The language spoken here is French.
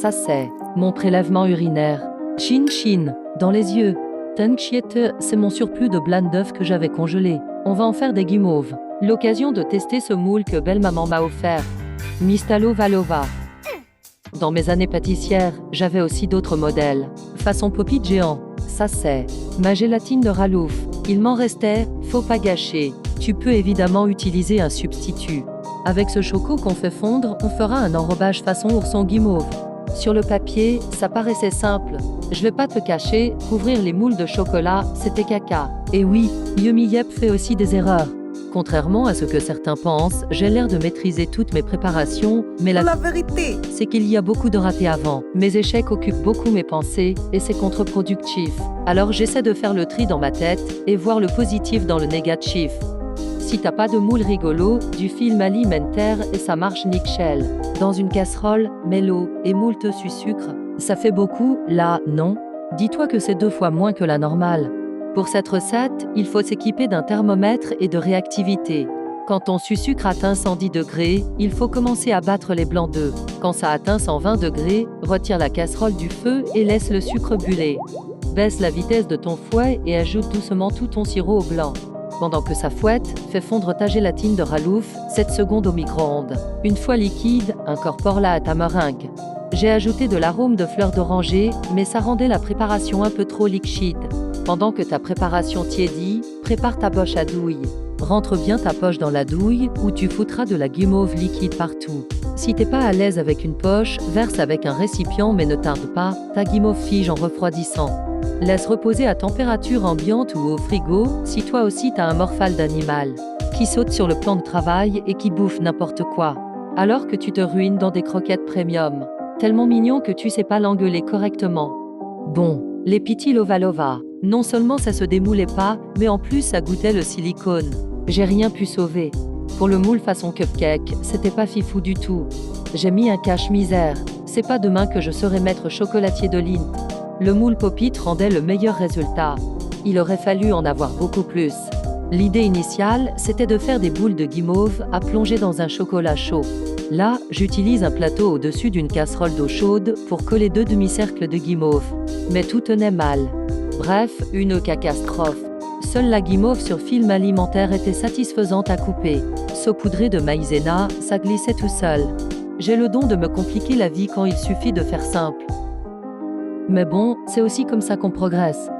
Ça c'est mon prélèvement urinaire. Chin chin, dans les yeux. T'inquiète, c'est mon surplus de blanc d'œuf que j'avais congelé. On va en faire des guimauves. L'occasion de tester ce moule que belle-maman m'a offert. Mistalo Valova. Dans mes années pâtissières, j'avais aussi d'autres modèles. Façon Poppy géant. Ça c'est ma gélatine de Ralouf. Il m'en restait, faut pas gâcher. Tu peux évidemment utiliser un substitut. Avec ce choco qu'on fait fondre, on fera un enrobage façon ourson guimauve. Sur le papier, ça paraissait simple. Je vais pas te cacher, couvrir les moules de chocolat, c'était caca. Et oui, Yummy Yep fait aussi des erreurs. Contrairement à ce que certains pensent, j'ai l'air de maîtriser toutes mes préparations, mais la vérité, c'est qu'il y a beaucoup de ratés avant. Mes échecs occupent beaucoup mes pensées, et c'est contre-productif. Alors j'essaie de faire le tri dans ma tête, et voir le positif dans le négatif. Si t'as pas de moule rigolo, du film alimentaire et ça marche nickel. Dans une casserole, mets l'eau et moult sucre. Ça fait beaucoup, là, non? Dis-toi que c'est 2 fois moins que la normale. Pour cette recette, il faut s'équiper d'un thermomètre et de réactivité. Quand ton sucre atteint 110 degrés, il faut commencer à battre les blancs d'œufs. Quand ça atteint 120 degrés, retire la casserole du feu et laisse le sucre buller. Baisse la vitesse de ton fouet et ajoute doucement tout ton sirop au blanc. Pendant que ça fouette, fais fondre ta gélatine de Ralouf, 7 secondes au micro-ondes. Une fois liquide, incorpore-la à ta meringue. J'ai ajouté de l'arôme de fleurs d'oranger, mais ça rendait la préparation un peu trop liquide. Pendant que ta préparation tiédit, prépare ta poche à douille. Rentre bien ta poche dans la douille, où tu foutras de la guimauve liquide partout. Si t'es pas à l'aise avec une poche, verse avec un récipient mais ne tarde pas, ta guimauve fige en refroidissant. Laisse reposer à température ambiante ou au frigo, si toi aussi t'as un morphale d'animal, qui saute sur le plan de travail et qui bouffe n'importe quoi. Alors que tu te ruines dans des croquettes premium. Tellement mignon que tu sais pas l'engueuler correctement. Bon, les Piti Lovalova. Non seulement ça se démoulait pas, mais en plus ça goûtait le silicone. J'ai rien pu sauver. Pour le moule façon cupcake, c'était pas fifou du tout. J'ai mis un cache-misère. C'est pas demain que je serai maître chocolatier de Lindt. Le moule Poppy rendait le meilleur résultat. Il aurait fallu en avoir beaucoup plus. L'idée initiale, c'était de faire des boules de guimauve à plonger dans un chocolat chaud. Là, j'utilise un plateau au-dessus d'une casserole d'eau chaude pour coller 2 demi-cercles de guimauve. Mais tout tenait mal. Bref, une catastrophe. Seule la guimauve sur film alimentaire était satisfaisante à couper. Saupoudrée de maïzena, ça glissait tout seul. J'ai le don de me compliquer la vie quand il suffit de faire simple. Mais bon, c'est aussi comme ça qu'on progresse.